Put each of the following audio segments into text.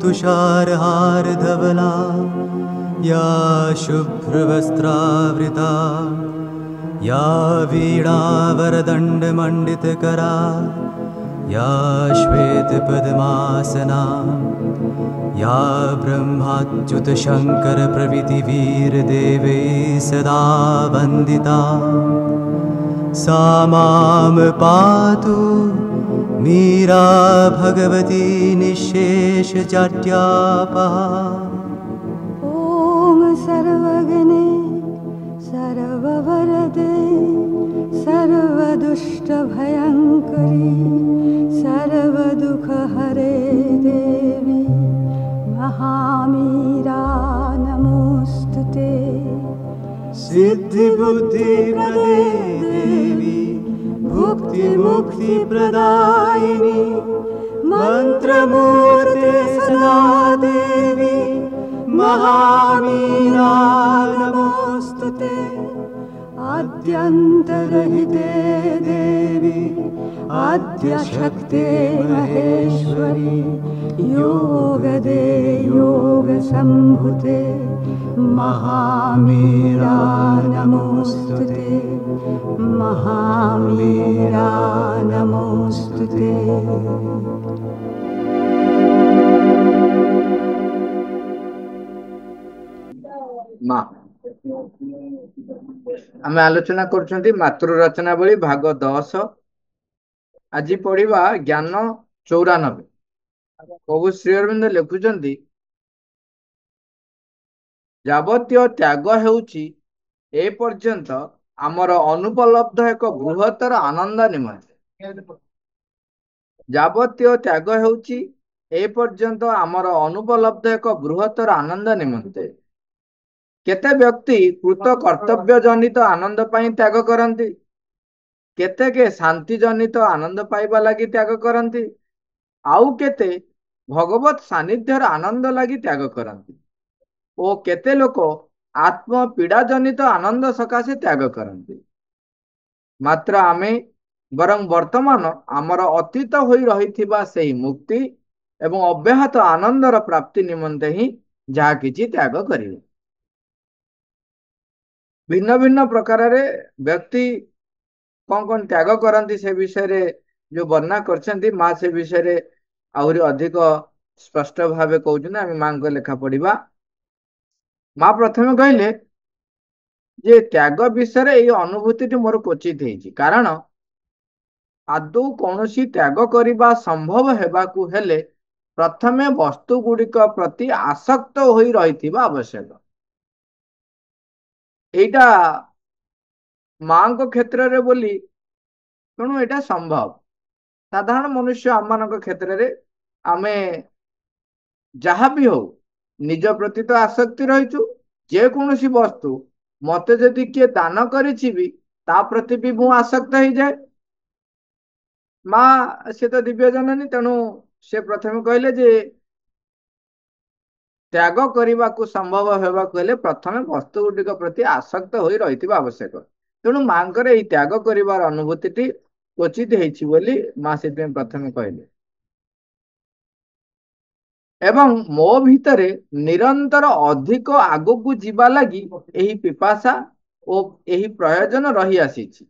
तुषारहार धवला या शुभ्रवस्त्रावृता या वीणावरदण्डमण्डितकरा या श्वेतपद्मासना या ब्रह्माच्युतशङ्करप्रभृतिवीरदेवै सदा वन्दिता सा मां पातु मीरा भगवती निःशेषजाड्यापहा। ॐ सर्वगणे सर्ववरदे सर्वदुष्टभयङ्करी सर्वदुःखहरे देवी महामीरा नमोऽस्तुते। सिद्धिबुद्धिप्रदे देवी भुक्तिमुक्तिप्रदायिनी मन्त्रमूर्ते सदा देवी महामीरा नमोऽस्तुते। आद्यन्तरहिते देवी आद्यशक्ते महेश्वरी योगदे योगसम्भुते महामीरा नमोऽस्तुते महामीरा नमोऽस्तुते। आम आलोचना कर मातृ रचनावली भाग 10। आज पढ़ा ज्ञान 94। प्रभु श्री अरविंद लिखुंट जावतीय त्याग हेउची ए पर्यंत आमर अनुपलब्ध एक बृहत्तर आनंद निमंते। जावतीय त्याग हेउची ए पर्यंत आमर अनुपलब्ध एक बृहत्तर आनंद निमंते। केते व्यक्ति कृत कर्तव्य जनित आनंद पाई त्याग करती, केते के शांति जनित आनंद पाइबा लगी त्याग करती, आउ केते भगवत सानिध्यर आनंद लगी त्याग करती, ओ केते लोक आत्म पीड़ा जनित आनंद सकाशे त्याग करती। मात्र आमे बरं वर्तमान आमर अतीत होई रहिथिबा सेही मुक्ति एवं अव्याहत आनंदर प्राप्ति निमंते ही जहा किछि त्याग करिवे। भिन्न भिन्न प्रकार व्यक्ति कौन कौन त्याग करती से विषय रे जो वर्णना करछंती माँ से विषय रे आहुरी अधिक स्पष्ट भाव कहउछन। आम माँ को लेखा पढ़ा। माँ प्रथमे कहले जे त्याग विषय रे ये अनुभूति मोर क्वचित होइछि, कारण आदौ कौनसी त्याग करिबा संभव हेबाकू हेले प्रथमे वस्तु गुड़िक प्रति आसक्त होई रहिथिबा आवश्यक। एटा माँ को क्षेत्र रे बोली तेणु एटा संभव। साधारण मनुष्य आम मान क्षेत्र रे आमे जहाँ भी हो निज प्रति तो आसक्ति रहीचु। जे कौनसी वस्तु मते जदि किए दान करिछि भी ता प्रति भी मु आसक्त हो जाए। माँ से तो दिव्य जननी, तेणु से प्रथमे कहले जे त्याग करने को संभव होगा हेले प्रथमे वस्तु गुटिक प्रति आसक्त होई रहिथिबा आवश्यक। तेणु माँ ये त्याग करिवार अनुभूति क्वचित होइछि बोली माँ से प्रथमे कहले। एवं मो भितरे निरंतर अधिक आगकू जीवा लगी एही पिपासा ओ एही प्रयोजन रही आसीछि।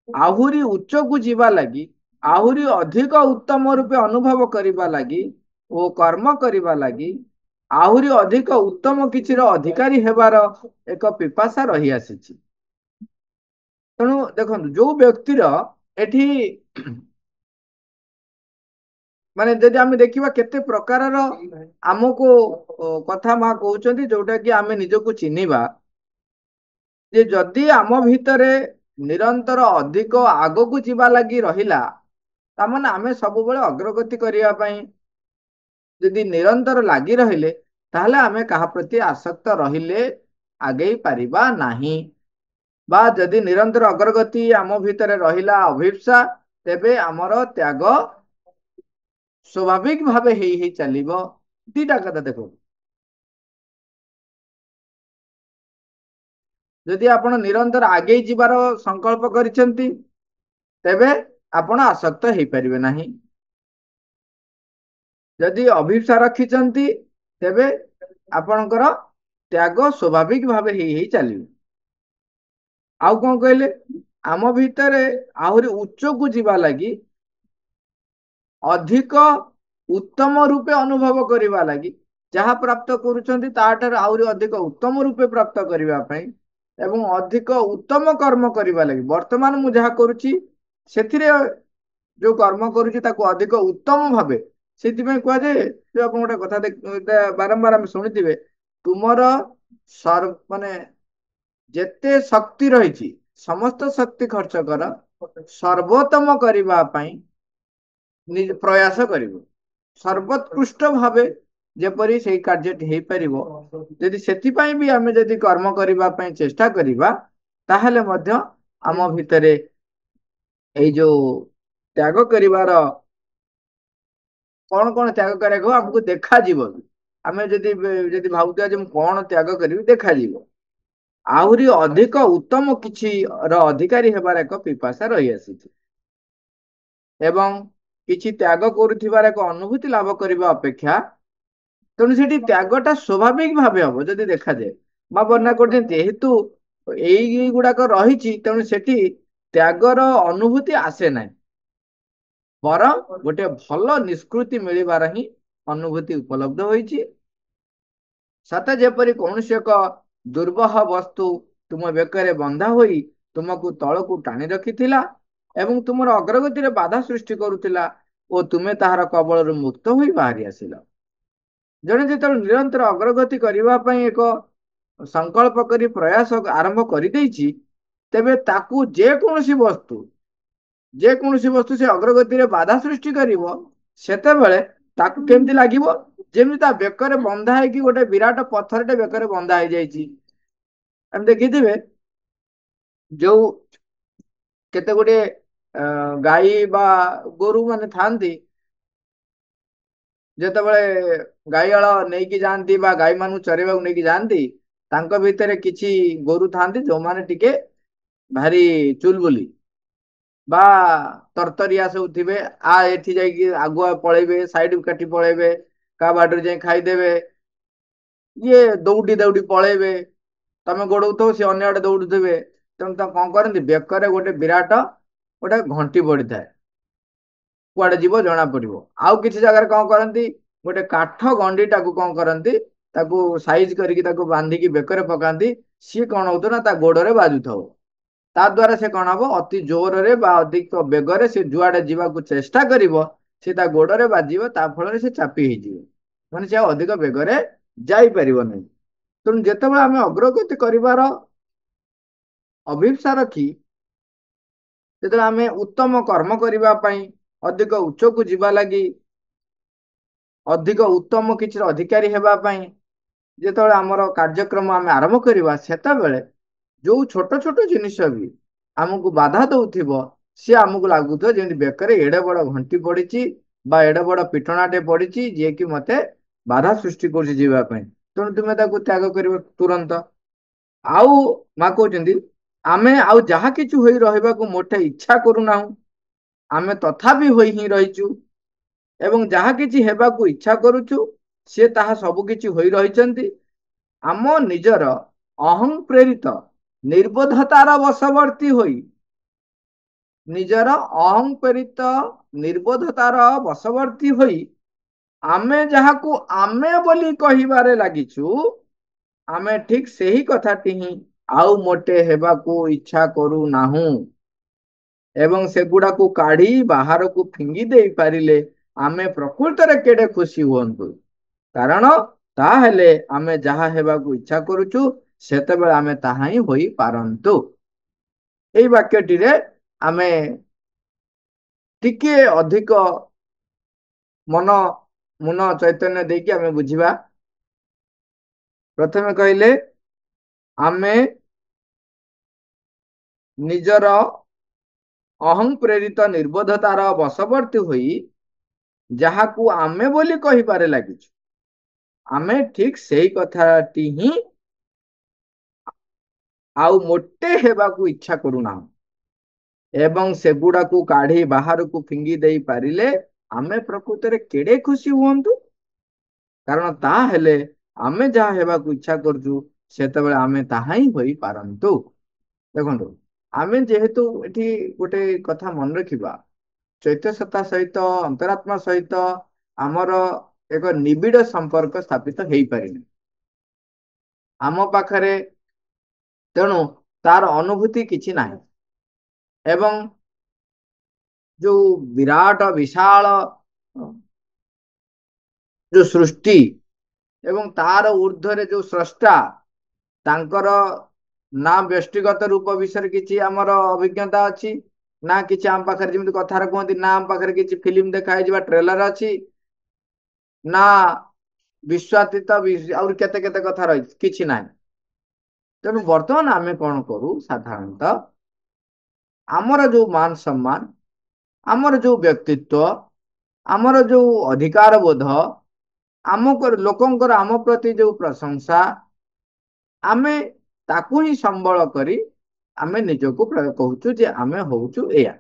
आहुरी उच्च को जीवा लगी आहुरी अधिक उत्तम रूपे अनुभव करिबा लगी ओ कर्म करिबा लगी आहुरी अधिक उत्तम किछिर अधिकारी हेबार एक पिपासा रही आसीछि। तेणु देखो जो व्यक्तिर एठी माने जदि आम देखा केते प्रकार आमको कथा माँ कहते जोटा कि आम निजको चिन्हवा जे जदि आम भितरे निरंतर अधिक आगकू जीवा लगी रहिला तामाने आमे सब बेले अग्रगति करिया पई यदि निरंतर लगी रहिले ताहले आमे कहा प्रति आसक्त रहिले आगे पारिबा नाही। बा यदि निरंतर अग्रगति आम भितरे रहिला अभिप्सा तेबे आमर त्याग स्वाभाविक भावे ही चलिबो। दीटा कथा देखो, यदि आपण निरंतर आगे जीवार संकल्प करिसेंती तेबे आपण आसक्त हेई परिबे नाही। जदि अभिप्सा रखिछंती तेबे आपणकर त्याग स्वाभाविक भावे ही चलियो। आउ कौन कहले आम भितरे आहुरी उच्च को जीवा लगी अधिक उत्तम रूपे अनुभव करने लगी जहाँ प्राप्त करुछंती ताठार आहुरी अधिक उत्तम रूपे प्राप्त करबा पई एवं अधिक उत्तम कर्म करबा लगी वर्तमान मु जहाँ करुछि सेथिरे जो कर्म करुछि ताको अधिक उत्तम भावे सेथिପାଇଁ कुआजे जो आपण गोटे कथा बारंबार हम शुणिथिबे तुमर सर्व माने जेते शक्ति रही समस्त शक्ति खर्च कर सर्वोत्तम करबा पई प्रयास करिवो सर्वोत्कृष्ट भावे जेपरी से कार्य हो पारिबो यदि सेथिପାଇଁ भी आमे यदि कर्म करबा पई चेष्टा करिबा ताहले मध्य आम भितरे एई जो त्याग करिवार कौन कौन त्याग करिया हमको देखा जीवो आमे यदि भावुतिया जे कौन त्याग करिवि देखा जीवो आहुरी अधिक उत्तम किछि र अधिकारी हेबार एक पिपासा रही आसीछि एवं किछि त्याग करुथिबार एक अनुभूति लाभ करबा अपेक्षा तेणु सेठी त्यागटा स्वाभाविक भावे हम जदि देखा जाए बा वर्णना कर जेहेतु एई गुडाक रही तेणु सेठी त्यागर अनुभूति आसे ना बर गोटे भल निष्कृति मिलबार ही अनुभूति उपलब्ध होईछि सत जेपरी कौन एक दुर्बह वस्तु तुम बेकरे बंधा होई तुमको तलकू टाणी रखिथिला एवं तुमर अग्रगति रे बाधा सृष्टि करुथिला ओ तुमे ताहार कबल मुक्त होई बाहरी आसिला जड़े जो निरंतर अग्रगति करने एक संकल्प करी प्रयास आरंभ कर तेबे ताकू जेकोसी वस्तु से अग्रगति रे बाधा सृष्टि करिवो सेतेबेले ताकू केमती लागिवो जेमि ता बेकरे बंधा है कि गोटे विराट पत्थरटे बेकरे बंधा है जाइछि हम देखिथिबे जो केते गोटे गाई बा गोरु माने थांती जेतेबेले गाईआल नहीं जाती गाई मान चरेबा नहीं जाती भितर किछि गोरु थांती जो माने टिके भारी चुलबुली बा तरतरिया सब थे आ एठी जाइए आगुआ पलैबे साइड काटी पलैबे का बाटर जाए खाईदेवे ये दौड़ी दौड़ी पलैबे तमें गोड़ौथ सी अन्य आड़े दौड़ुवे तेणु कौन करती बेकर गोटे विराट गोटे घंटी पड़ी था कुआडे जीव जना पड़ो आउ किसी जगह कौन करती गोटे काठ गंडी टाक कौन करती साइज करके बांधिकी बेकर पकाती सी कौन हो ना गोड़े बाजु था ता द्वारा से कौन हम अति जोर रे बा अधिक बेगर से जुआडे जीवाक चेष्टा करिवो से ता गोड़े बाजिव ता फल से चापी हो माने से अधिक बेगर जाई परिबो नहीं तेणु जितेबाला आम अग्रगति करिवार अभिप्सा रखी जिते आम उत्तम कर्म करने अधिक उच्च को जीवा लगी अधिक उत्तम किसी अधिकारी हेबापी जिते आमर कार्यक्रम आम आरंभ करवा सेतेबेले जो छोट छोट जिनिस भी आमको बाधा दौथिबो सी आमको लगुथिबो जेमि बेकर एडे बड़ घंटी पड़ी बा एडे बड़ पिटणाटे पड़ी जी कि मते बाधा सृष्टि कर तेणु तुम्हें त्याग कर तुरंत आउ माँ कहते आमे आउ जहा किछु होई रहबाकू मोटे इच्छा करूना आमे तथापि होई ही रहीचु एवं जहा किछि हेबाकू इच्छा करूचु से ताहा सब किछि होई रहिचंती आम निजर अहं प्रेरित निर्बोधतार वशवर्ती होई निजर अहं प्रेरित निर्बोधतार वशवर्ती होई आमे जहाकू आमे बोली कहिबारे लागिछु आमे ठीक सही कथाटी ही आउ मोटे हेबाकू इच्छा करू नाहू एवं सेगुड़ा को काढ़ी बाहर को फिंगी दे पारिले आमे प्रकृत रे केडे खुशी हुअन्तु कारण ताहेले आमे जहा हेबाकू इच्छा करूछु सेतेबेले आमे ताहा ही होई पारंतु एई वाक्यटी रे आमे टिके अधिक मन मुन चैतन्य देकी आमे बुझिबा प्रथमे कहले आमे निजर अहं प्रेरित निर्बोधतार वशवर्ती होई जहाकू आमे बोली कहि पारे लागिछु आमे ठीक सही कथाटी ही आउ मोटे हेबाकू इच्छा करूना एवं सेगुड़ा को काढ़ी बाहर को फिंगी दे पारिले आमे प्रकृତରେ केड़े खुशी हुअन्तु कारण ताहेले आमे जहाँ हेबाकु इच्छा करजु सेतेबेले आमे ताहा ही होई पारन्तु। देखो आमे जेहेतु एठी गोटे कथा मन रखिबा चैत्य सत्ता सहित अंतरात्मा सहित आमर एक निबिड़ संपर्क स्थापित हेई पारिनी आम पाखरे तेणु तार अनुभूति किछि नाही एवं जो विराट विशाल जो सृष्टि एवं तार ऊर्ध्वरे जो स्रष्टा तांकर ना व्यक्तिगत रूप विषय किछि आमर अभिज्ञता अछि ना किछि आम पाखरे जेମିତି कथार कहନ୍ତି ना आम पाखरे किछि फिल्म देखाइ जिबा ट्रेलर अछि ना विश्वातीत और केते केते कथा रही किछि नाही। तेणु वर्तमान आमे कौन करू साधारणतः आमर जो मान सम्मान आमर जो व्यक्तित्व आमर जो अधिकार बोध आमको लोकंकर आम प्रति जो प्रशंसा आमे ताकू ही संबल करी आमे निजको कहूचु जे आमे होउचु एया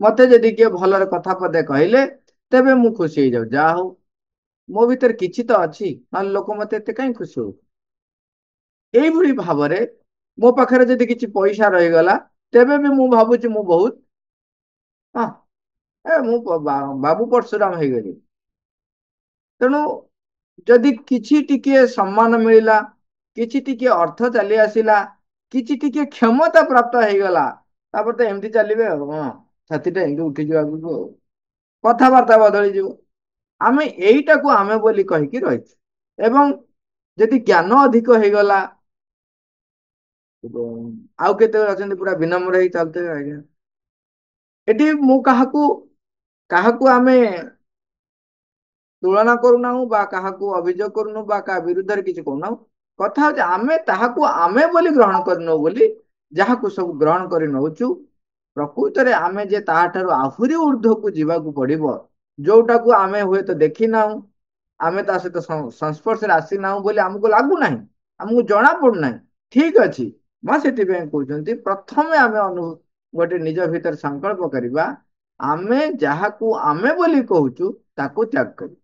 मते जदि किए भलर कथा पदे कहले तेबे मु खुशी हो जाऊ जा हो मो भीतर किछि तो अछि ना लोक मते एते काई खुशी हो एई भली भाबरे मो पाखरे जदि किछि पैसा रहि गला तेबे भी मु भाबुची मु बहुत हां ए मु बाबू परशुराम हे गेली। तेणु जदि किछि टिके सम्मान मिलिला किछि टिके अर्थ चली आसिला किछि टिके क्षमता प्राप्त हे गला तापर तो एमती चलिबे हां छातीटा एमती उठी जिवा को कथाबार्ता बदली जीव आमे एईटा को आमे बोली कहि कि रहि एवं जदि ज्ञान अधिक हे गला आउ केते अछन पूरा विनम्र हे चलते आज्ञा एटी मु काहाकू आमे तुलना करूना बा काहाकू अभियोग करूनु बा का विरुद्ध रे किछि कहूना कथा हो आमे ताहाकू आमे बोली ग्रहण करनो बोली जहाकू सब ग्रहण करि नउचु प्रकृत रे आमे जे ताहाठारु आहुरी ऊर्ध्व को जीवाकू पड़िबो जोटाकू आमे हुए तो देखि नाउ आमे ता सहित संस्पर्श रे आसी नाउ बोली हमको लागू नाही हमको जणा पडु नाही ठीक अछि मा सेति बे कहउचंती प्रथमे आमे गोटे निज भीतर संकल्प करिबा आमे जहाकू आमे बोली कहउचु ताकू त्याग करी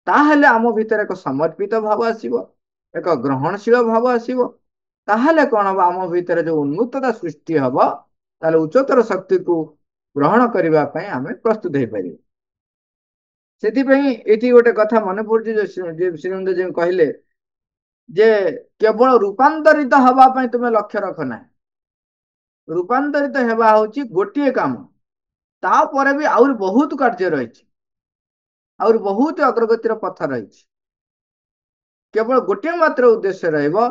ताहले आम भीतर एक समर्पित भाव आसीबो एक ग्रहणशील भाव आसीबो ताहले कोन हम आम भीतर जो उन्मुक्तता सृष्टि हबो ताले उच्चतर शक्ति को ग्रहण करिबा पई आमे प्रस्तुत हे पारि सेति पई एठी गोटे कथा मन पड़छि जे श्रीनंद जी कहले जे केवल रूपांतरित हवा पई तुमे लक्ष्य रख ना रूपांतरित हेबा होछि गोटिए काम ता परे भी और बहुत कार्य रही और बहुत अग्रगतिर पथ रही केवल गोटे मात्र उद्देश्य रहिबो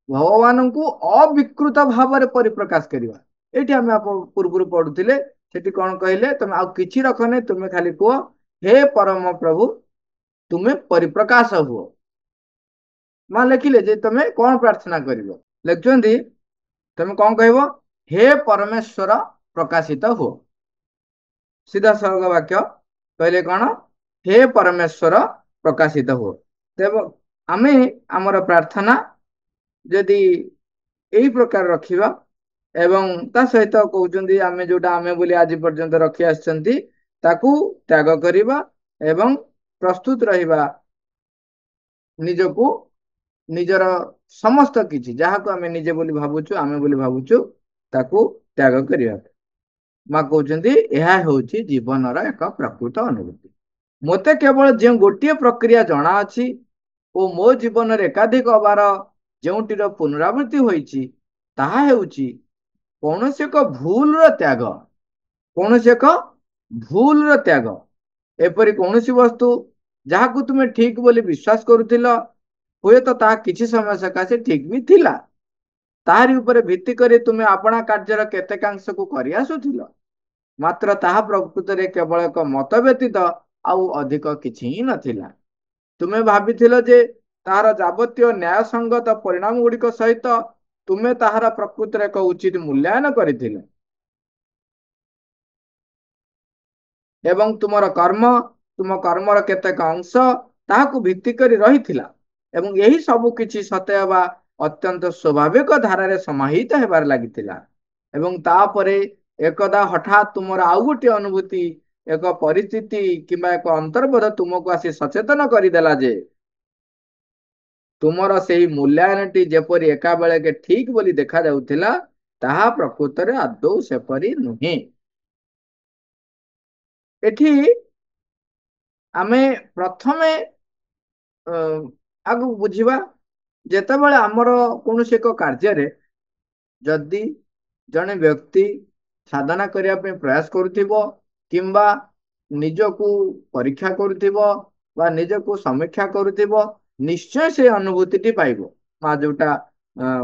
भगवान को अविकृत भाव में परिप्रकाश करवा ये आम पूर्व पढ़ुले सेठी कौन कहले तुम आउ किछि रख नहीं तुम्हें खाली कह हे परम प्रभु तुम्हें परिप्रकाश हुओ मां लिखिले जे तुम्हें कौन प्रार्थना कर लिखुंती तुम्हें कौन कह हे परमेश्वर प्रकाशित हो सीधा सरल वाक्य कहले कौन हे परमेश्वर प्रकाशित हो तेब आमे आमर प्रार्थना जदि यही प्रकार रखिबा एवं ता सहित कहउचंदी आमे जोटा आमे बोली आज पर्यंत रखि आछंती ताकू त्याग करिबा एवं प्रस्तुत रहिबा निजको निजर समस्त किछि जहाको आमे निजे बोली भाबुछु आमे बोली भाबुछु ताकू त्याग करिबा मां कहउचंदी एहा होछि जीवनर एक प्रकृत अनुभूति मते केवल जे गोटिए प्रक्रिया जणा अछि ओ मो जीवन रे एकाधिक बार जोटिर पुनरावृत्ति होइछि ताहा हेउछि कौनसी एक भूल रो त्याग कौनसी एक भूल रो त्याग एपरि कौनसी वस्तु जहाकू तुमे ठीक बोली विश्वास करुथिलो हुए तो ता किछि समय सकाशे ठीक भी थिला ताहारी ऊपर भित्ति करी तुमे अपना कार्यर केतेकांश को करि आसुथिलो मात्र ताहा प्रकृत रे केवल एक मत व्यतीत आउ अधिक किछि ही नथिला तुमे भाबिथिलो जे ताहार जावतीय न्याय संगत परिणाम गुड़िक सहित तुमे ताहार प्रकृत रे एक उचित मूल्यांकन करिथिले एवं तुमर कर्म तुम कर्मर केतेक अंश ताहाकू भित्ति करी रहिथिला एवं यही सब किछि सतेबा अत्यंत स्वाभाविक धारा रे समाहित हेबार लागिथिला एवं तापरे एकदा हठात तुमर आउ गोटे अनुभूति एक परिस्थिति किंबा एक अंतर्बोध तुमको आसी सचेतन करदेला जे तुमर सेही मूल्यांकन जेपरी एका बेले के ठीक बोली देखा जाउथिला ताहा प्रकृत रे आदौ सेपरी नुहे। एठी आमे प्रथमे आगु बुझिबा जेतेबेले हमर कोनोसी एक कार्य जदि जने व्यक्ति साधना करने पे प्रयास करुथिबो किंबा निजको परीक्षा करुथिबो बा निजको समीक्षा करुथिबो निश्चय से अनुभूति पाइबो। माँ जोटा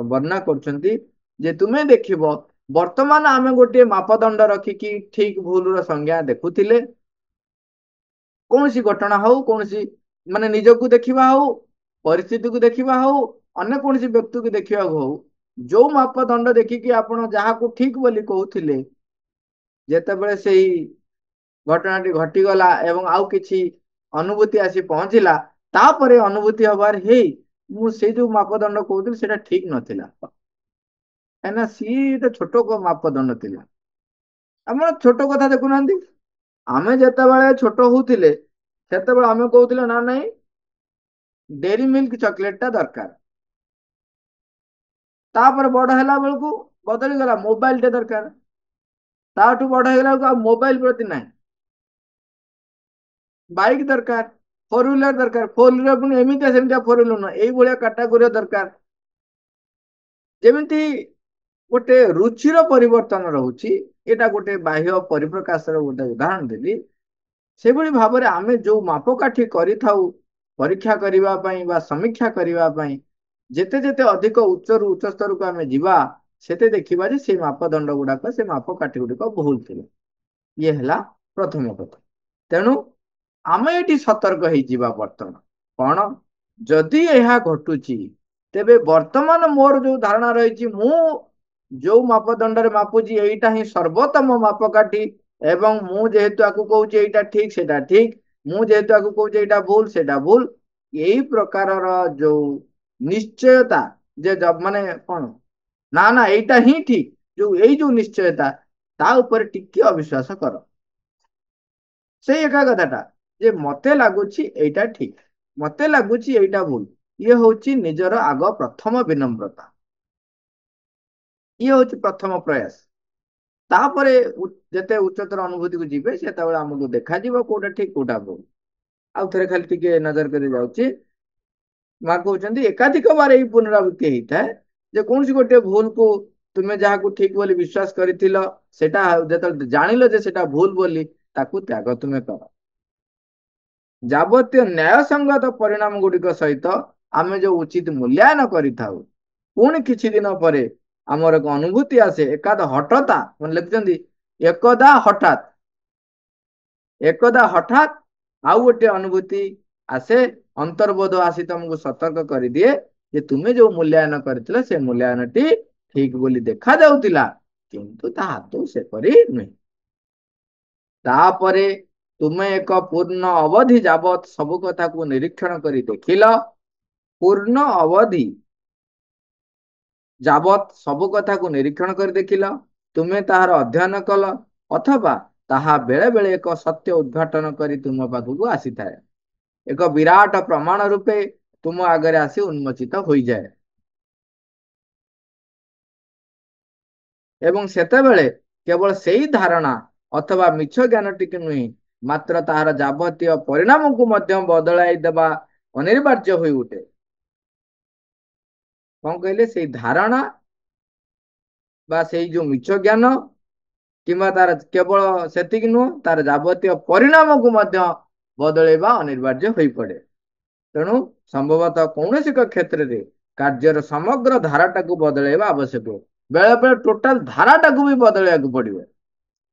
वर्णना करछंती जे तुमे देखिबो वर्तमान आमे गोटे मापदंड रखिकी ठीक भूल रो संज्ञा देखुथिले कौन सी घटना हो कौन सी माने निजको देखिबा हो परिस्थिति को देखिबा हो अन्य कौन सी व्यक्ति को देखिबा हो जो मापदंड देखिकी आपण जहा को ठीक बोली कहउथिले जेतेबेले सेही घटनाटी घटीगला एवं आउ किछि अनुभूति आसी पहुंचिला तापरे अनुभूति हबार हे मु से जो मापदंड कहउथिल सेटा ठीक नथिला एना सी तो छोट को मापदंड थिला। हमर छोट कथा देखुनांती आमे जेतेबेले छोट होउथिले सेतेबेले आमे कहउथिले ना नहीं डेरी मिल्क चॉकलेट टा दरकार तापर बड़ हैला बेलकू बदली गला मोबाइल टे दरकार ताठू बड़ हैला बेलकू मोबाइल प्रति नहीं बाइक दरकार फोर व्हीलर दरकार फोर व्हीलर पुणी एमितिया सेमितिया फोर व्हीलर न एई भलिया कैटेगरी दरकार जेमिति गोटे रुचिर परिवर्तन रहुची एटा गोटे बाह्य परिप्रकाशर गोटे उदाहरण देली से भली भाबरे आमे जो मापकाठी करिथाउ परीक्षा करिबा पई बा समीक्षा करिबा पई जेते जेते अधिक उच्च रु उच्च स्तर को आमे जिबा सेते देखिबा जे से मापदंड गुडाक से मापकाठी गुडिक भूल थिले। ये हला प्रथम कथा। तेणु आमे एटी सतर्क होई जिबा वर्तमान कोन जदि एहा घटुची तेबे वर्तमान मोर जो धारणा रही मु जो मापदंड रे मापुजी एटा ही सर्वोत्तम मापकाठी एवं मु जेहेतु आकु कहूची एटा ठीक सेटा ठीक मु जेहेतु आकु कहूची एटा भूल सेटा भूल यही प्रकार जो निश्चयता जे जब माने कोन ना ना एटा ही ठीक जो यही जो निश्चयता ता ऊपर टिके अविश्वास कर से एका कथाटा जे मते लागुची एटा ठीक मते लागुची एटा भूल ये होची निजर आग प्रथम विनम्रता ये होची प्रथम प्रयास तापरे जेते उच्चतर अनुभूति को जीवे सेतेबेले हमको देखा जीवो कोटा ठीक कोटा भूल आउ थरे खाली टिके नजर करे जाउची माँ कहते एकाधिक बार यही पुनरावृत्ति होता है जे कौन सी गोटे भूल को तुम्हें जहाँ को ठीक बोली विश्वास करिथिलो सेटा जेतल जानिलो जे सेटा भूल बोली ताकू त्याग तुम्हें कर जावतीय न्याय संगत परिणाम गुड़िक सहित आमे जो उचित मूल्यांकन करिथाउ पुणी किछि दिन परे आमर एक अनुभूति आसे एकाद हठता मन लिखिछंती एकदा हठात आउ गोटे अनुभूति आसे अंतर्बोध आसी तुमको सतर्क कर दिए जे तुम्हें जो मूल्यांकन करथिला से मूल्यांकनटी ठीक बोली देखा जाउतिला किंतु ता हाथ से परी नहीं तापरे तुम्हें एक पूर्ण अवधि जावत सब कथा को निरीक्षण करी देखिल पूर्ण अवधि जावत सब कथा को निरीक्षण कर देखिल तुम्हें ताहार अध्ययन कल अथवा ताहा बेले बेले एक सत्य उद्घाटन करी तुम पाखक आसी थाए एक विराट प्रमाण रूपे तुम आगे आसी उन्मोचित हो जाए एवं सेतेबेले केवल सेही धारणा अथवा मिछ ज्ञान टिके नुहे मात्र ताहार जावतीय परिणाम को मध्य बदलाई देबा अनिवार्य होई उठे कौन कहले से धारणा बा से जो मिछ ज्ञान किंबा तार केवल सेतिक नुह तार जावतीय परिणाम को मध्य बदलैबा अनिवार्य होई पड़े। तेणु संभवतः कौन क्षेत्र में कार्यर समग्र धाराटा को बदलैबा आवश्यक बेले बेले टोटाल धाराटा को भी बदलैया पड़ो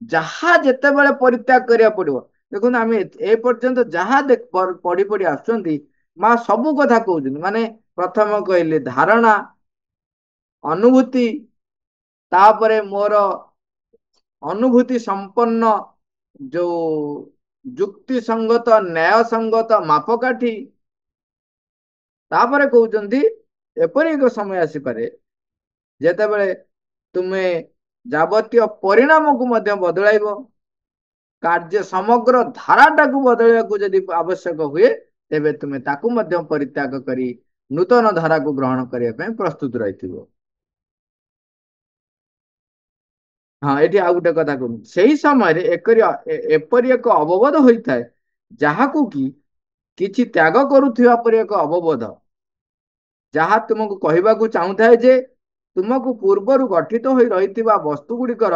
जहाँ जिते बड़े परित्याग करिया पड़ो देखो आम ए पर्यंत जहाँ पढ़ी पढ़ी आसुंच माँ सबू कथा कहते माने प्रथम कहले धारणा अनुभूति तापरे मोर अनुभूति संपन्न जो जुक्ति संगत न्याय संगत मापकाठी तापरे कहते एपरी एक समय आसीपे जेतेबेले तुम्हें ଯାବତୀୟ ପରିଣାମକୁ ମଧ୍ୟ ବଦଳାଇବ। କାର୍ଯ୍ୟ ସମଗ୍ର ଧାରାଟାକୁ ବଦଳାଇବାକୁ ଯଦି ଆବଶ୍ୟକ ହୁଏ ତେବେ ତୁମେ ତାକୁ ମଧ୍ୟ ପରିତ୍ୟାଗ କରି ନୂତନ ଧାରାକୁ ଗ୍ରହଣ କରିବା ପାଇଁ ପ୍ରସ୍ତୁତ ରହିଥିବ। ହଁ, ଏଠି ଆଉ ଗୋଟେ କଥା କହୁଛି, ସେଇ ସମୟରେ ଏପରି ଏକ ଅବବୋଧ ହୋଇଥାଏ ଯାହାକୁ କି କିଛି ତ୍ୟାଗ କରୁଥିବା ପରି ଏକ ଅବବୋଧ, ଯାହା ତୁମକୁ କହିବାକୁ ଚାହୁଁଥାଏ ଯେ ତୁମକୁ ପୂର୍ବରୁ ଗଠିତ ହୋଇ ରହିଥିବା ବସ୍ତୁ ଗୁଡ଼ିକର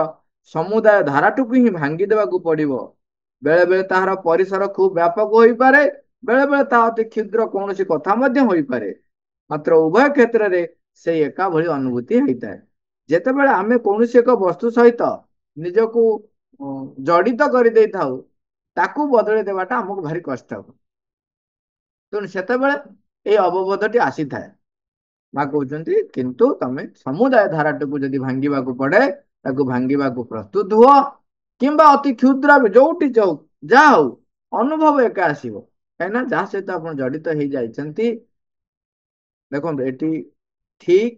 ସମୁଦାୟ ଧାରାଟିକୁ ହିଁ ଭାଙ୍ଗି ଦେବାକୁ ପଡିବ। ବେଳେ ବେଳେ ତାହାର ପରିସର ଖୁବ୍ ବ୍ୟାପକ ହୋଇପାରେ, ବେଳେ ବେଳେ ତାହା ଅତି କ୍ଷୁଦ୍ର କୌଣସି କଥା ମଧ୍ୟ ହୋଇପାରେ, ମାତ୍ର ଉଭୟ କ୍ଷେତ୍ରରେ ସେଇ ଏକା ଭଳି ଅନୁଭୂତି ହେଇଥାଏ। ଯେତେବେଳେ ଆମେ କୌଣସି ଏକ ବସ୍ତୁ ସହିତ ନିଜକୁ ଜଡ଼ିତ କରିଦେଇଥାଉ ତାକୁ ବଦଳେଇ ଦେବାଟା ଆମକୁ ଭାରି କଷ୍ଟ ହେବ। ତେଣୁ ସେତେବେଳେ ଏଇ ଅବବୋଧଟି ଆସିଥାଏ। ମା କହୁଛନ୍ତି କିନ୍ତୁ ତମେ ସମୁଦାୟ ଧାରାଟିକୁ ଯଦି ଭାଙ୍ଗିବାକୁ ପଡେ ତାକୁ ଭାଙ୍ଗିବାକୁ ପ୍ରସ୍ତୁତ ହୁଅ, କିମ୍ବା ଅତି କ୍ଷୁଦ୍ର ଯୋଉଠି ଯାହା ହଉ ଅନୁଭବ ଏକା ଆସିବ। କାହିଁକିନା ଯାହା ସହିତ ଆପଣ ଜଡ଼ିତ ହେଇଯାଇଛନ୍ତି, ଦେଖନ୍ତୁ ଏଠି ଠିକ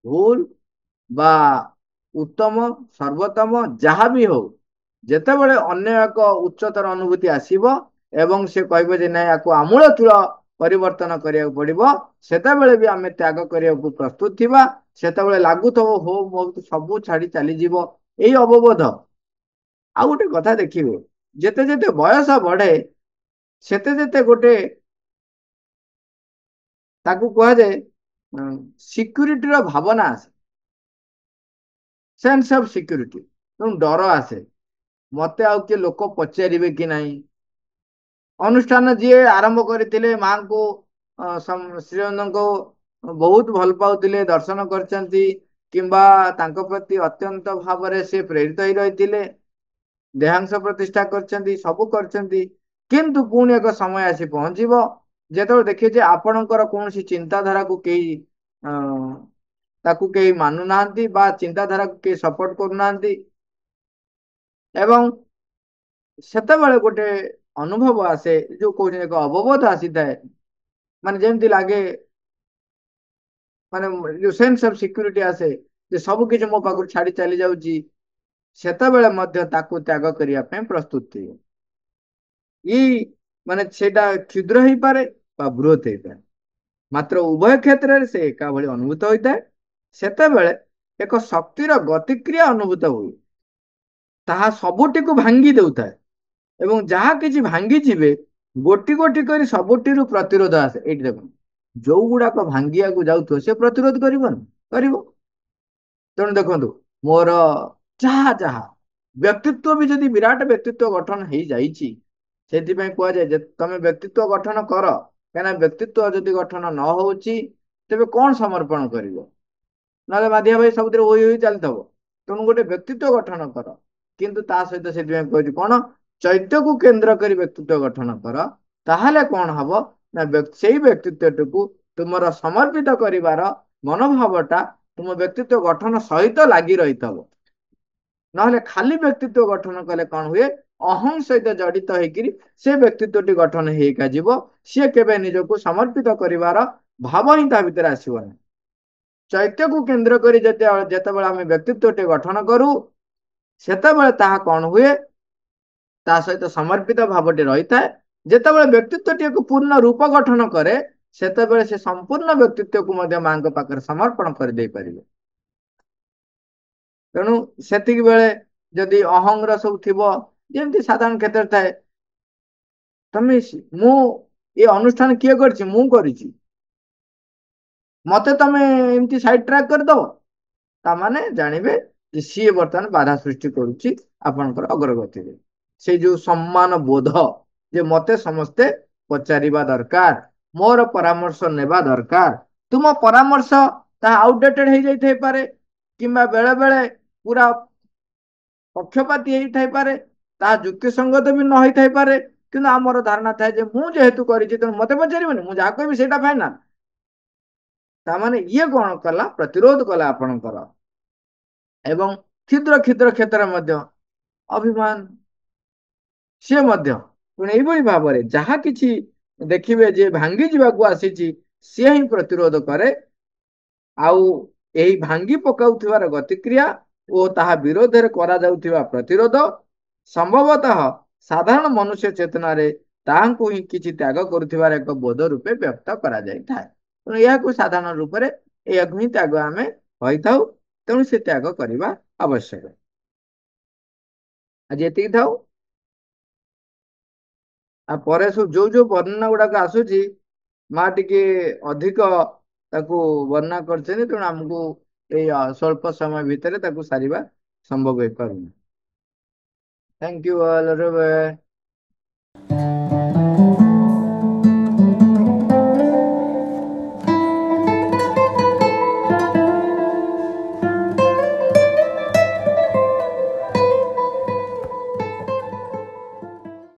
ଭୁଲ ବା ଉତ୍ତମ ସର୍ବୋତ୍ତମ ଯାହା ବି ହଉ, ଯେତେବେଳେ ଅନ୍ୟ ଏକ ଉଚ୍ଚତର ଅନୁଭୂତି ଆସିବ ଏବଂ ସେ କହିବ ଯେ ନାଇଁ ୟାକୁ ଆମୂଳଚୂଳ ପରିବର୍ତ୍ତନ କରିବାକୁ ପଡିବ, ସେତେବେଳେ ବି ଆମେ ତ୍ୟାଗ କରିବାକୁ ପ୍ରସ୍ତୁତ ଥିବା। ସେତେବେଳେ ଲାଗୁଥିବ ହୋ ମୋ ସବୁ ଛାଡି ଚାଲିଯିବ ଏଇ ଅବବୋଧ। ଆଉ ଗୋଟେ କଥା ଦେଖିବେ, ଯେତେ ଯେତେ ବୟସ ବଢେ ସେତେ ଯେତେ ଗୋଟେ ତାକୁ କୁହାଯାଏ ସିକ୍ୟୁରିଟିର ଭାବନା ଆସେ, ସେନ୍ସ ଅଫ ସିକ୍ୟୁରିଟି। ତେଣୁ ଡର ଆସେ, ମତେ ଆଉ କିଏ ଲୋକ ପଚାରିବେ କି ନାହିଁ। ଅନୁଷ୍ଠାନ ଯିଏ ଆରମ୍ଭ କରିଥିଲେ ମାଙ୍କୁ ଶ୍ରୀଅନ୍ନଙ୍କୁ ବହୁତ ଭଲ ପାଉଥିଲେ, ଦର୍ଶନ କରିଛନ୍ତି କିମ୍ବା ତାଙ୍କ ପ୍ରତି ଅତ୍ୟନ୍ତ ଭାବରେ ସେ ପ୍ରେରିତ ହେଇ ରହିଥିଲେ, ଦେହାଂଶ ପ୍ରତିଷ୍ଠା କରିଛନ୍ତି, ସବୁ କରିଛନ୍ତି, କିନ୍ତୁ ପୁଣି ଏକ ସମୟ ଆସି ପହଞ୍ଚିବ ଯେତେବେଳେ ଦେଖିବେ ଯେ ଆପଣଙ୍କର କୌଣସି ଚିନ୍ତାଧାରାକୁ କେହି ତାକୁ କେହି ମାନୁନାହାନ୍ତି ବା ଚିନ୍ତାଧାରାକୁ କେହି ସପୋର୍ଟ କରୁନାହାନ୍ତି, ଏବଂ ସେତେବେଳେ ଗୋଟେ ଅନୁଭବ ଆସେ, ଯୋଉ କହୁଛନ୍ତି ଏକ ଅବବୋଧ ଆସିଥାଏ, ମାନେ ଯେମିତି ଲାଗେ, ମାନେ ଯୋଉ ସେନ୍ସ ଅଫ ସିକ୍ୟୁରିଟି ଆସେ ଯେ ସବୁ କିଛି ମୋ ପାଖରୁ ଛାଡି ଚାଲି ଯାଉଛି, ସେତେବେଳେ ମଧ୍ୟ ତାକୁ ତ୍ୟାଗ କରିବା ପାଇଁ ପ୍ରସ୍ତୁତ ଥିବ। ମାନେ ସେଇଟା କ୍ଷୁଦ୍ର ହେଇପାରେ ବା ବୃହତ ହେଇପାରେ, ମାତ୍ର ଉଭୟ କ୍ଷେତ୍ରରେ ସେ ଏକା ଭଳି ଅନୁଭୂତ ହୋଇଥାଏ। ସେତେବେଳେ ଏକ ଶକ୍ତିର ଗତିକ୍ରିୟା ଅନୁଭୂତ ହୁଏ, ତାହା ସବୁଟିକୁ ଭାଙ୍ଗି ଦେଉଥାଏ ଏବଂ ଯାହା କିଛି ଭାଙ୍ଗିଯିବେ ଗୋଟି ଗୋଟି କରି ସବୁଟିରୁ ପ୍ରତିରୋଧ ଆସେ। ଏଇଠି ଦେଖନ୍ତୁ, ଯୋଉ ଗୁଡାକ ଭାଙ୍ଗିବାକୁ ଯାଉଥିବ ସେ ପ୍ରତିରୋଧ କରିବନି, କରିବ। ତେଣୁ ଦେଖନ୍ତୁ, ମୋର ଯାହା ଯାହା ବ୍ୟକ୍ତିତ୍ୱ ବି ଯଦି ବିରାଟ ବ୍ୟକ୍ତିତ୍ୱ ଗଠନ ହେଇଯାଇଛି, ସେଥିପାଇଁ କୁହାଯାଏ ଯେ ତମେ ବ୍ୟକ୍ତିତ୍ୱ ଗଠନ କର, କାହିଁକିନା ବ୍ୟକ୍ତିତ୍ୱ ଯଦି ଗଠନ ନ ହଉଛି ତେବେ କଣ ସମର୍ପଣ କରିବ? ନହେଲେ ମାଧିଆ ଭାଇ ସବୁଥିରେ ହୋଇ ହୋଇ ଚାଲିଥିବ। ତେଣୁ ଗୋଟେ ବ୍ୟକ୍ତିତ୍ୱ ଗଠନ କର, କିନ୍ତୁ ତା ସହିତ ସେଥିପାଇଁ କହୁଛି କଣ, ଚୈତ୍ୟକୁ କେନ୍ଦ୍ର କରି ବ୍ୟକ୍ତିତ୍ୱ ଗଠନ କର। ତାହେଲେ କଣ ହବ ନା ସେଇ ବ୍ୟକ୍ତିତ୍ୱଟିକୁ ତୁମର ସମର୍ପିତ କରିବାର ମନୋଭାବଟା ତୁମ ବ୍ୟକ୍ତିତ୍ୱ ଗଠନ ସହିତ ଲାଗି ରହିଥିବ। ନହେଲେ ଖାଲି ବ୍ୟକ୍ତିତ୍ୱ ଗଠନ କଲେ କଣ ହୁଏ, ଅହଂ ସହିତ ଜଡ଼ିତ ହେଇକିରି ସେ ବ୍ୟକ୍ତିତ୍ୱଟି ଗଠନ ହେଇକା ଯିବ, ସିଏ କେବେ ନିଜକୁ ସମର୍ପିତ କରିବାର ଭାବ ହିଁ ତା ଭିତରେ ଆସିବନି। ଚୈତ୍ୟକୁ କେନ୍ଦ୍ର କରି ଯେତେବେଳେ ଆମେ ବ୍ୟକ୍ତିତ୍ୱଟି ଗଠନ କରୁ, ସେତେବେଳେ ତାହା କଣ ହୁଏ, ତା ସହିତ ସମର୍ପିତ ଭାବଟି ରହିଥାଏ। ଯେତେବେଳେ ବ୍ୟକ୍ତିତ୍ୱଟିକୁ ପୂର୍ଣ୍ଣ ରୂପ ଗଠନ କରେ, ସେତେବେଳେ ସେ ସମ୍ପୂର୍ଣ୍ଣ ବ୍ୟକ୍ତିତ୍ୱକୁ ମଧ୍ୟ ମାଙ୍କ ପାଖରେ ସମର୍ପଣ କରିଦେଇ ପାରିବେ। ତେଣୁ ସେତିକି ବେଳେ ଯଦି ଅହଂର ସବୁ ଥିବ, ଯେମିତି ସାଧାରଣ କ୍ଷେତ୍ରରେ ଥାଏ, ତମେ ମୁଁ ଏ ଅନୁଷ୍ଠାନ କିଏ କରିଛି, ମୁଁ କରିଛି, ମତେ ତମେ ଏମିତି ସାଇଡ ଟ୍ରାକ୍ କରିଦବ, ତାମାନେ ଜାଣିବେ ଯେ ସିଏ ବର୍ତ୍ତମାନ ବାଧା ସୃଷ୍ଟି କରୁଛି ଆପଣଙ୍କର ଅଗ୍ରଗତିରେ। ସେଇ ଯୋଉ ସମ୍ମାନ ବୋଧ ଯେ ମତେ ସମସ୍ତେ ପଚାରିବା ଦରକାର, ମୋର ପରାମର୍ଶ ନେବା ଦରକାର। ତୁମ ପରାମର୍ଶ ତାହା ଆଉଟଡେଟେଡ ହେଇଯାଇଥାଇପାରେ, କିମ୍ବା ବେଳେ ବେଳେ ପୁରା ପକ୍ଷପାତୀ ହେଇଥାଇପାରେ, ତାହା ଯୁକ୍ତିସଙ୍ଗତ ବି ନ ହେଇଥାଇପାରେ, କିନ୍ତୁ ଆମର ଧାରଣା ଥାଏ ଯେ ମୁଁ ଯେହେତୁ କରିଛି ତେଣୁ ମତେ ପଚାରିବନି, ମୁଁ ଯାହା କହିବି ସେଇଟା ଫାଇନାଲ। ତାମାନେ ଇଏ କଣ କଲା, ପ୍ରତିରୋଧ କଲା ଆପଣଙ୍କର। ଏବଂ କ୍ଷୁଦ୍ର କ୍ଷୁଦ୍ର କ୍ଷେତ୍ରରେ ମଧ୍ୟ ଅଭିମାନ, ସିଏ ମଧ୍ୟ ଏଇଭଳି ଭାବରେ ଯାହା କିଛି ଦେଖିବେ ଯେ ଭାଙ୍ଗି ଯିବାକୁ ଆସିଛି ସିଏ ହିଁ ପ୍ରତିରୋଧ କରେ। ଆଉ ଏହି ଭାଙ୍ଗି ପକାଉଥିବାର ଗତିକ୍ରିୟା ଓ ତାହା ବିରୋଧରେ କରାଯାଉଥିବା ପ୍ରତିରୋଧ ସମ୍ଭବତଃ ସାଧାରଣ ମନୁଷ୍ୟ ଚେତନାରେ ତାହାଙ୍କୁ ହିଁ କିଛି ତ୍ୟାଗ କରୁଥିବାର ଏକ ବୋଧ ରୂପେ ବ୍ୟକ୍ତ କରାଯାଇଥାଏ। ତେଣୁ ଏହାକୁ ସାଧାରଣ ରୂପରେ ଏହାକୁ ହିଁ ତ୍ୟାଗ ଆମେ କହିଥାଉ। ତେଣୁ ସେ ତ୍ୟାଗ କରିବା ଆବଶ୍ୟକ। ଆଜି ଏତିକି ଥାଉ। ଆଉ ପରେ ସବୁ ଯୋଉ ବର୍ଣ୍ଣନା ଗୁଡାକ ଆସୁଛି ମା ଟିକେ ଅଧିକ ତାକୁ ବର୍ଣ୍ଣନା କରିଛନ୍ତି। ତେଣୁ ଆମକୁ ଏଇ ସ୍ୱଳ୍ପ ସମୟ ଭିତରେ ତାକୁ ସାରିବା ସମ୍ଭବ ହେଇପାରୁନି। Thank you all.